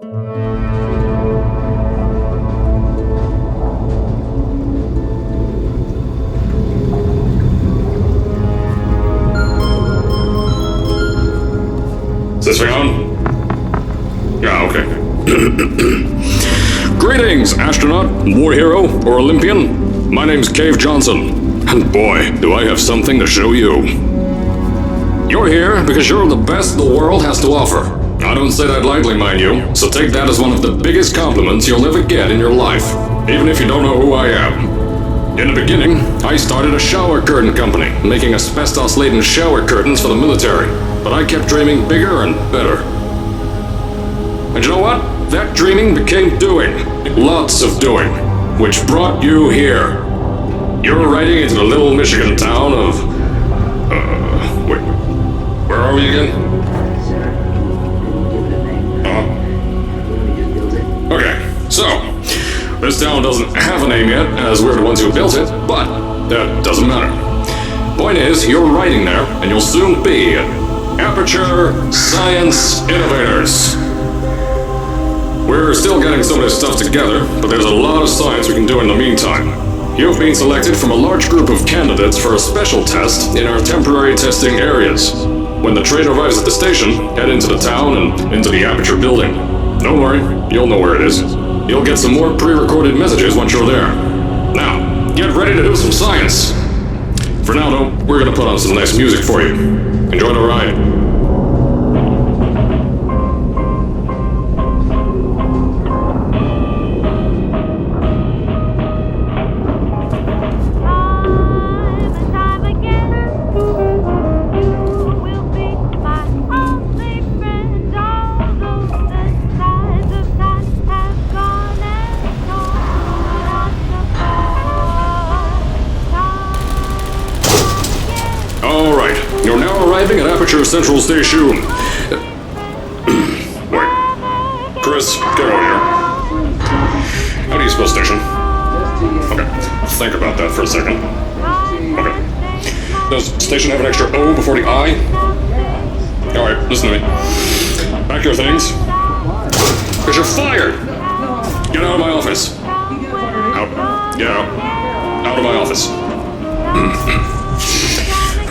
Is this thing on? Yeah, okay. Greetings, astronaut, war hero, or Olympian. My name's Cave Johnson, and boy, do I have something to show you. You're here because you're the best the world has to offer. I don't say that lightly, mind you, so take that as one of the biggest compliments you'll ever get in your life, even if you don't know who I am. In the beginning, I started a shower curtain company, making asbestos-laden shower curtains for the military, but I kept dreaming bigger and better. And you know what? That dreaming became doing. Lots of doing. Which brought you here. You're riding into the little Michigan town of... wait. Where are we again? Okay, so... this town doesn't have a name yet, as we're the ones who built it, but that doesn't matter. Point is, you're riding there, and you'll soon be at Aperture Science Innovators. We're still getting some of this stuff together, but there's a lot of science we can do in the meantime. You've been selected from a large group of candidates for a special test in our temporary testing areas. When the train arrives at the station, head into the town and into the Aperture building. Don't worry, you'll know where it is. You'll get some more pre-recorded messages once you're there. Now, get ready to do some science. For now, though, we're gonna put on some nice music for you. Enjoy the ride. At Aperture Central Station. Wait. Chris, get over here. How do you spell station? Okay. Think about that for a second. Okay. Does station have an extra O before the I? Alright, listen to me. Pack your things. Because you're fired! Get out of my office. Out. Get out. Out of my office.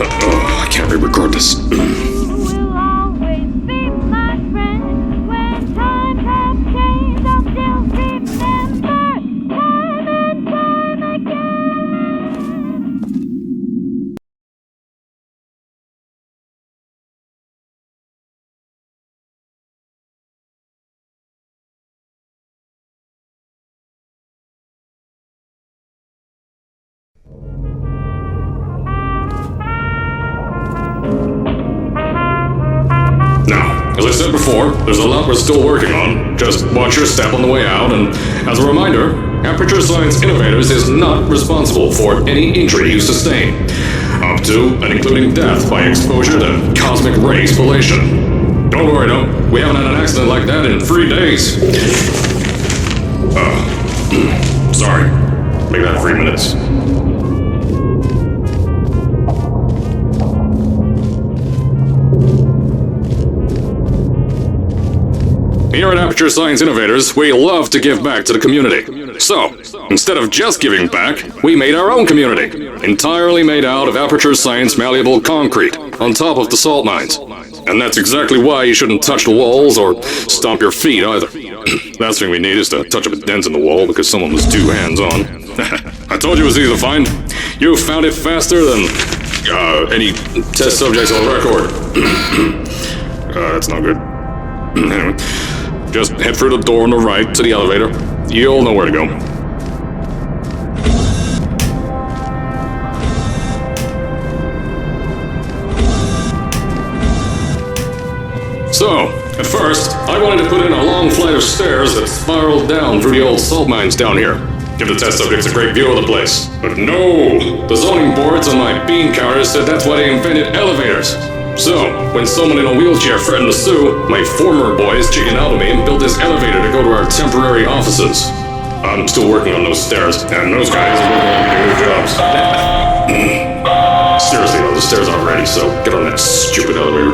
Oh, I can't re-record this. As I said before, there's a lot we're still working on. Just watch your step on the way out, and as a reminder, Aperture Science Innovators is not responsible for any injury you sustain, up to and including death by exposure to cosmic ray spallation. Don't worry though, we haven't had an accident like that in 3 days. Sorry. Make that 3 minutes. Here at Aperture Science Innovators, we love to give back to the community. So, instead of just giving back, we made our own community, entirely made out of Aperture Science malleable concrete, on top of the salt mines. And that's exactly why you shouldn't touch the walls or stomp your feet either. Last thing we need is to touch up a dent in the wall because someone was too hands-on. I told you it was easy to find. You found it faster than any test subjects on record. That's not good. Anyway. Just head through the door on the right to the elevator. You'll know where to go. So, at first, I wanted to put in a long flight of stairs that spiraled down through the old salt mines down here. Give the test subjects a great view of the place. But no! The zoning boards on my bean counters said that's why they invented elevators. So, when someone in a wheelchair threatened to sue, my former boys chickened out of me and built this elevator to go to our temporary offices. I'm still working on those stairs, and those guys are working on getting new jobs. Seriously though, the stairs aren't ready, so get on that stupid elevator.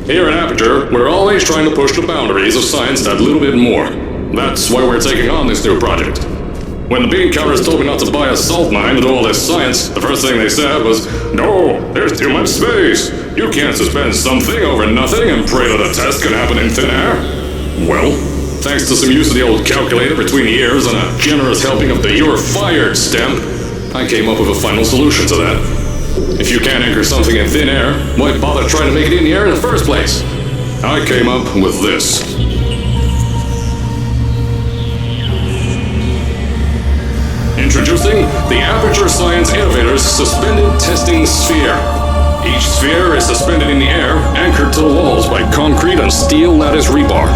Here at Aperture, we're always trying to push the boundaries of science that little bit more. That's why we're taking on this new project. When the bean counters told me not to buy a salt mine to do all this science, the first thing they said was, "No, there's too much space. You can't suspend something over nothing and pray that a test can happen in thin air." Well, thanks to some use of the old calculator between the ears and a generous helping of the "you're fired" stamp, I came up with a final solution to that. If you can't anchor something in thin air, why bother trying to make it in the air in the first place? I came up with this. Introducing the Aperture Science Innovators Suspended Testing Sphere. Each sphere is suspended in the air, anchored to the walls by concrete and steel lattice rebar.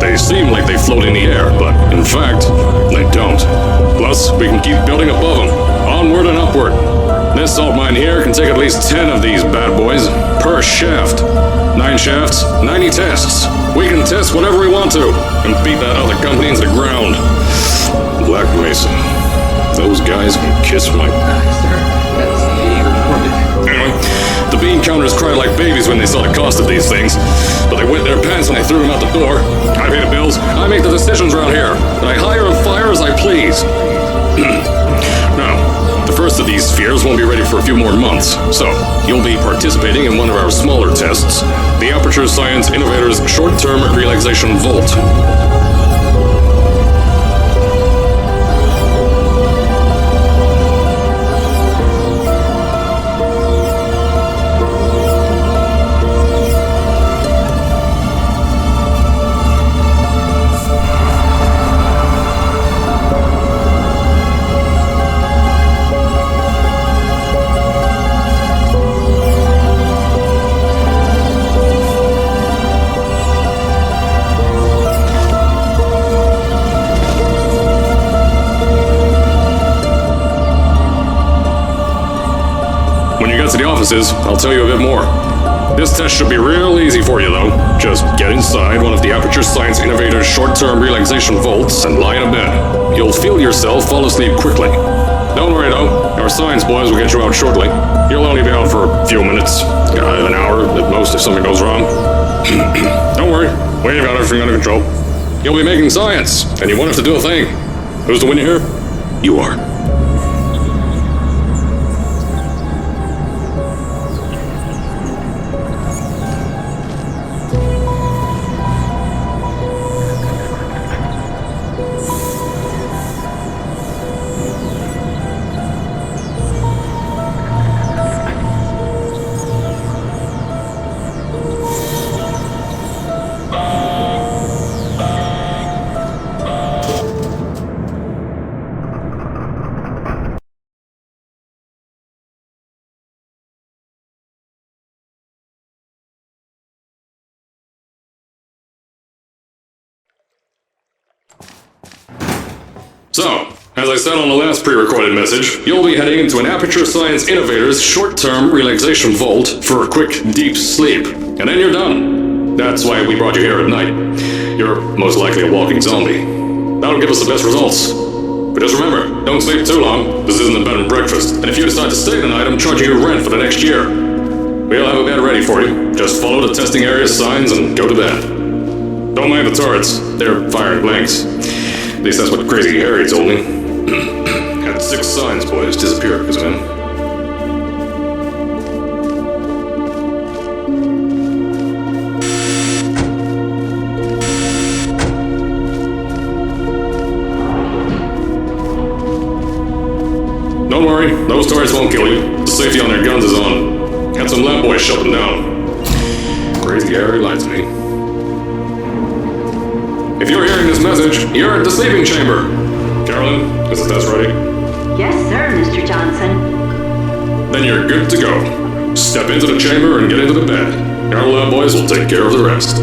They seem like they float in the air, but in fact, they don't. Plus, we can keep building above them, onward and upward. This salt mine here can take at least 10 of these bad boys per shaft. 9 shafts, 90 tests. We can test whatever we want to and beat that other company into the ground. Black Mesa. Those guys can kiss my... Anyway, the bean counters cried like babies when they saw the cost of these things, but they wet their pants when I threw them out the door. I pay the bills, I make the decisions around here, and I hire and fire as I please. Now, the first of these spheres won't be ready for a few more months, so you'll be participating in one of our smaller tests, the Aperture Science Innovators Short-Term Relaxation Volt. I'll tell you a bit more. This test should be real easy for you, though. Just get inside one of the Aperture Science Innovators short-term relaxation vaults and lie in a bed. You'll feel yourself fall asleep quickly. Don't worry, though. Our science boys will get you out shortly. You'll only be out for a few minutes. An hour at most if something goes wrong. Don't worry. We've got everything under control. You'll be making science, and you won't have to do a thing. Who's the winner here? You are. So, as I said on the last pre-recorded message, you'll be heading into an Aperture Science Innovators short-term relaxation vault for a quick, deep sleep. And then you're done. That's why we brought you here at night. You're most likely a walking zombie. That'll give us the best results. But just remember, don't sleep too long. This isn't a bed and breakfast. And if you decide to stay the night, I'm charging you rent for the next year. We'll have a bed ready for you. Just follow the testing area signs and go to bed. Don't mind the turrets. They're firing blanks. At least that's what Crazy Harry told me. Had 6 science boys disappear because of him. Don't worry, those turrets won't kill you. The safety on their guns is on. Had some lab boys shut them down. Crazy Harry lied to me. If you're hearing this message, you're at the sleeping chamber. Carolyn, is the test ready? Yes, sir, Mr. Johnson. Then you're good to go. Step into the chamber and get into the bed. Our lab boys will take care of the rest.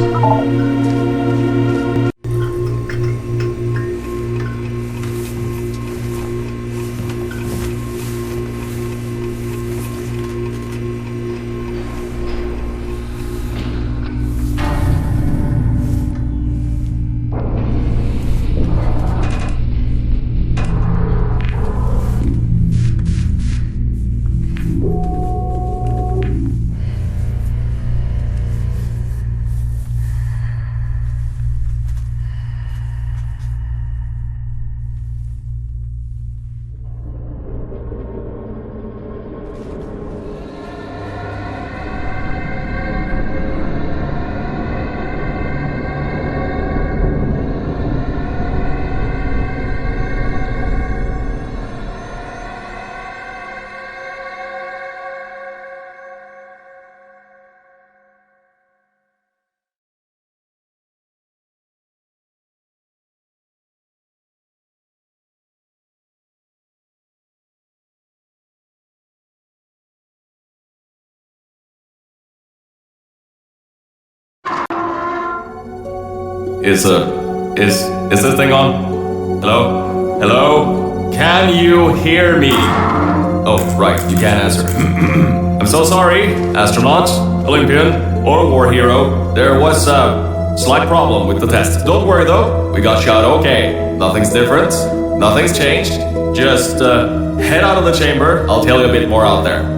Is this thing on? Hello? Hello? Can you hear me? Oh, right, you can't answer. I'm so sorry, astronaut, Olympian, or war hero. There was a slight problem with the test. Don't worry though, we got shot okay. Nothing's different, nothing's changed. Just head out of the chamber, I'll tell you a bit more out there.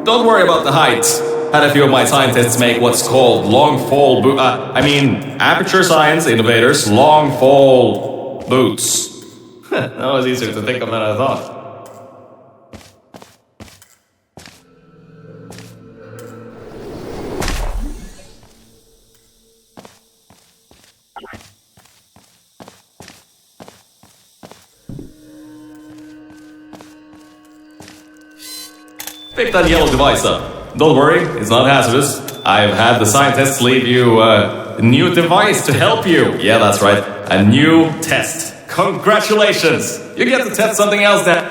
Don't worry about the height. Had a few of my scientists make what's called long fall Aperture Science Innovators long fall boots. That was easier to think of than I thought. Pick that yellow device up. Don't worry, it's not hazardous. I've had the scientists leave you a new device to help you. Yeah, that's right. A new test. Congratulations! You get to test something else then.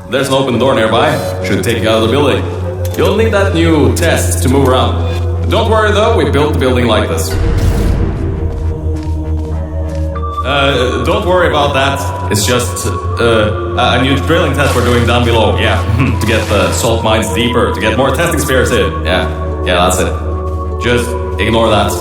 There's an open door nearby. Should take you out of the building. You'll need that new test to move around. Don't worry though, we built the building like this. Don't worry about that. It's just a new drilling test we're doing down below. Yeah, to get the salt mines deeper, to get more testing spares in. Yeah, that's it. Just ignore that.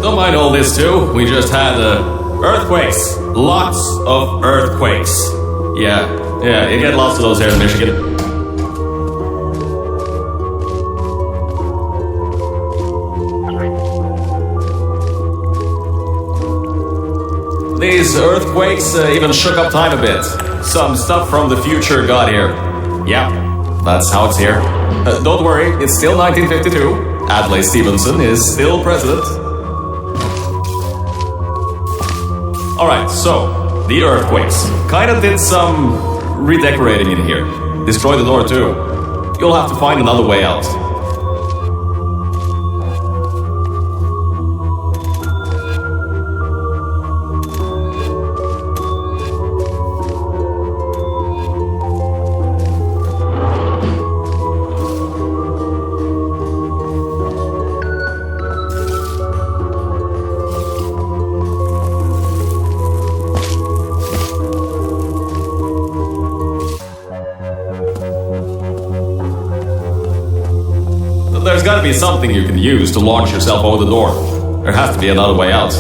Don't mind all this too, we just had earthquakes. Lots of earthquakes. Yeah, you get lots of those here in Michigan. These earthquakes even shook up time a bit. Some stuff from the future got here. Yeah, that's how it's here. Don't worry, it's still 1952. Adlai Stevenson is still president. Alright, so, the earthquakes. Kinda did some redecorating in here. Destroyed the door too. You'll have to find another way out. There's gotta be something you can use to launch yourself over the door. There has to be another way out.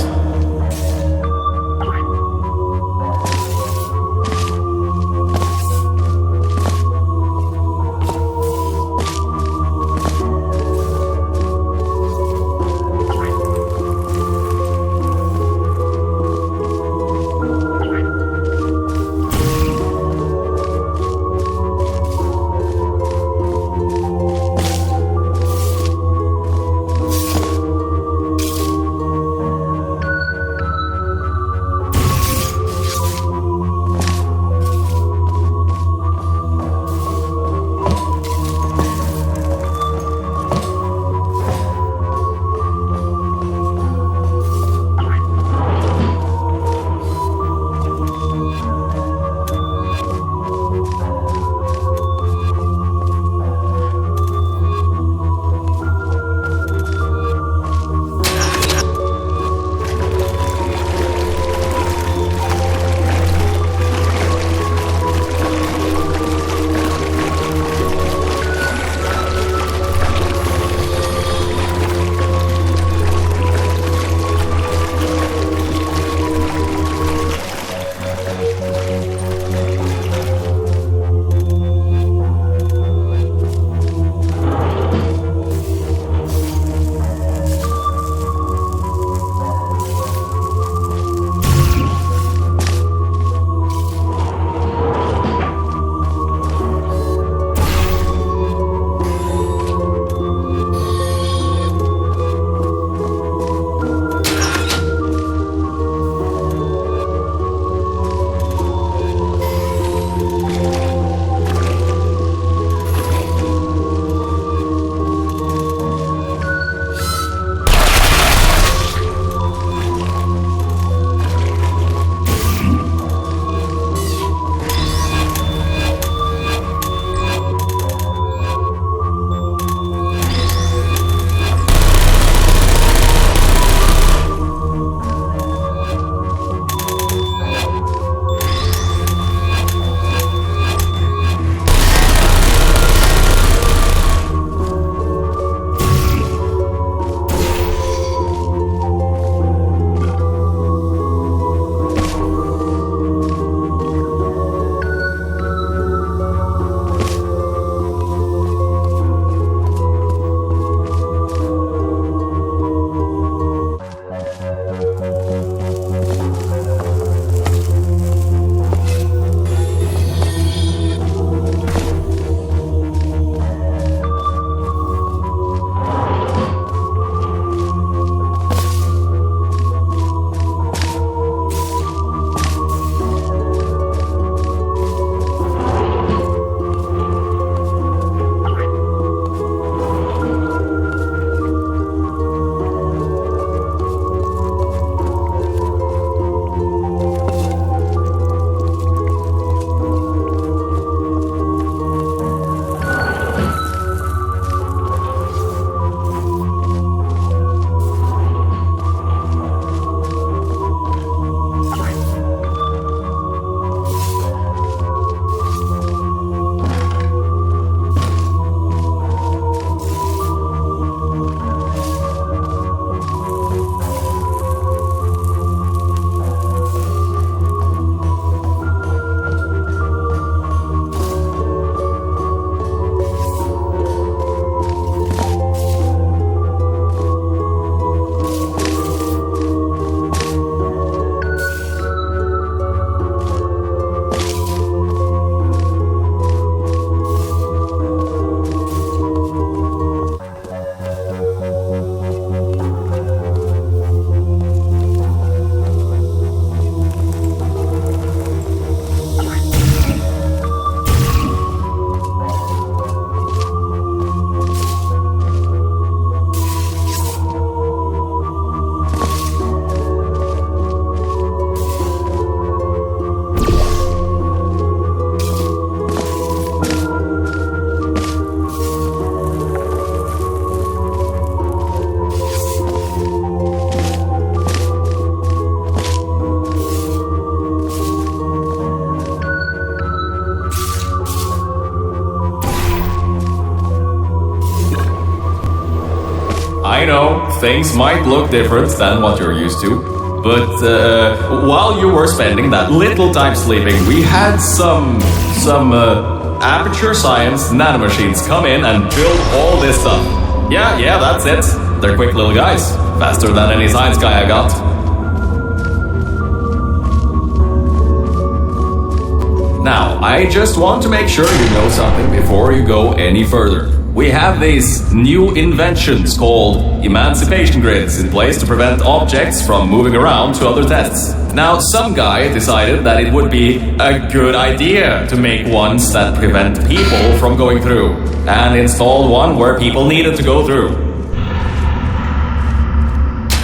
things might look different than what you're used to. But while you were spending that little time sleeping, we had some Aperture Science nanomachines come in and build all this stuff. Yeah, that's it. They're quick little guys. Faster than any science guy I got. Now, I just want to make sure you know something before you go any further. We have these new inventions called emancipation grids in place to prevent objects from moving around to other tests. Now, some guy decided that it would be a good idea to make ones that prevent people from going through, and installed one where people needed to go through.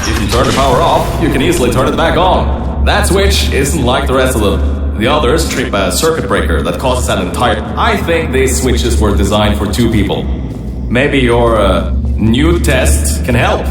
If you turn the power off, you can easily turn it back on. That switch isn't like the rest of them. The others trip a circuit breaker that causes an entire... I think these switches were designed for 2 people. Maybe your new test can help.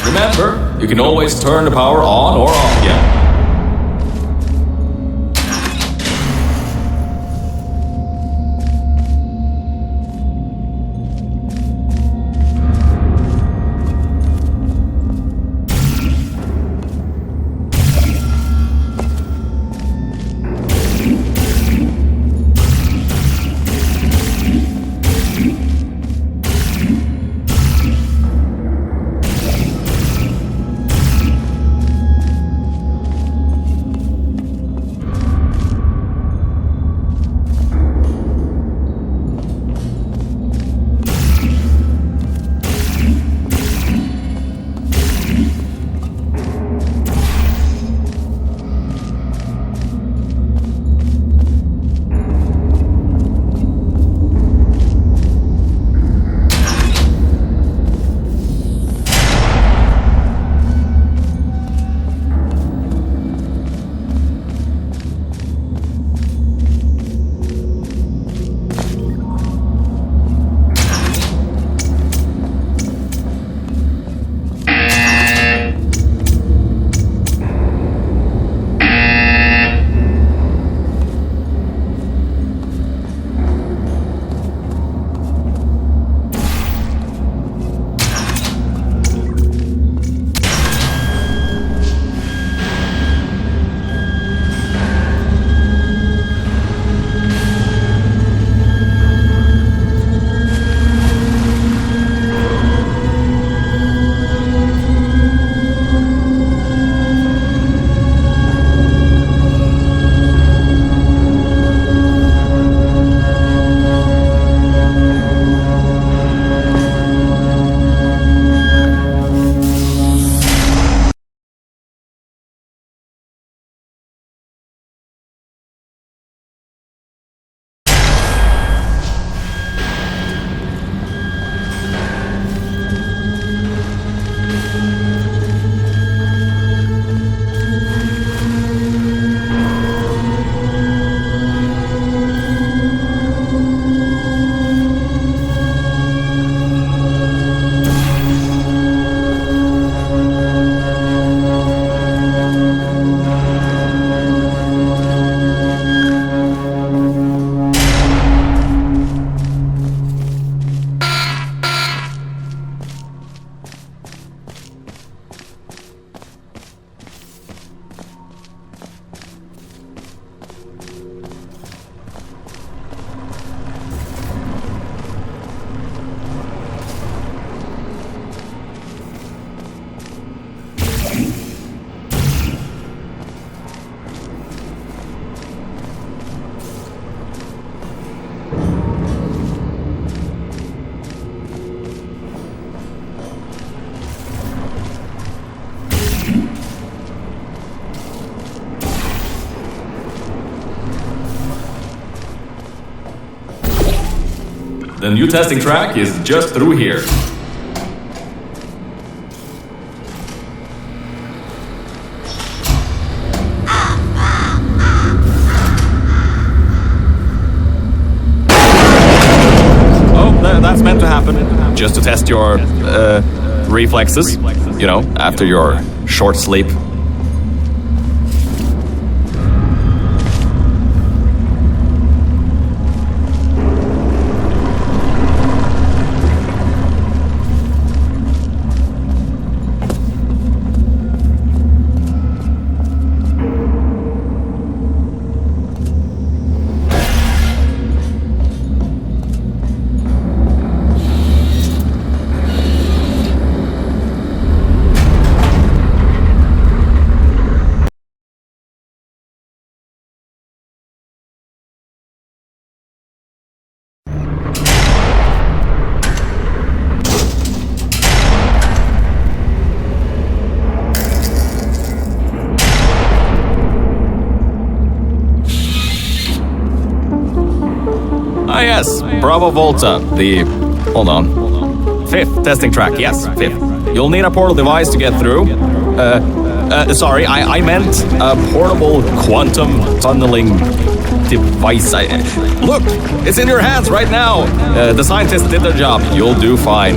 Remember, you can always turn the power on or off again. The new testing track is just through here. That's meant to happen, just to test your reflexes, you know, after your short sleep. Ah yes, Bravo Volta, hold on. 5th testing track, yes, 5th. You'll need a portal device to get through. Sorry, I meant a portable quantum tunneling device. Look, it's in your hands right now. The scientists did their job. You'll do fine.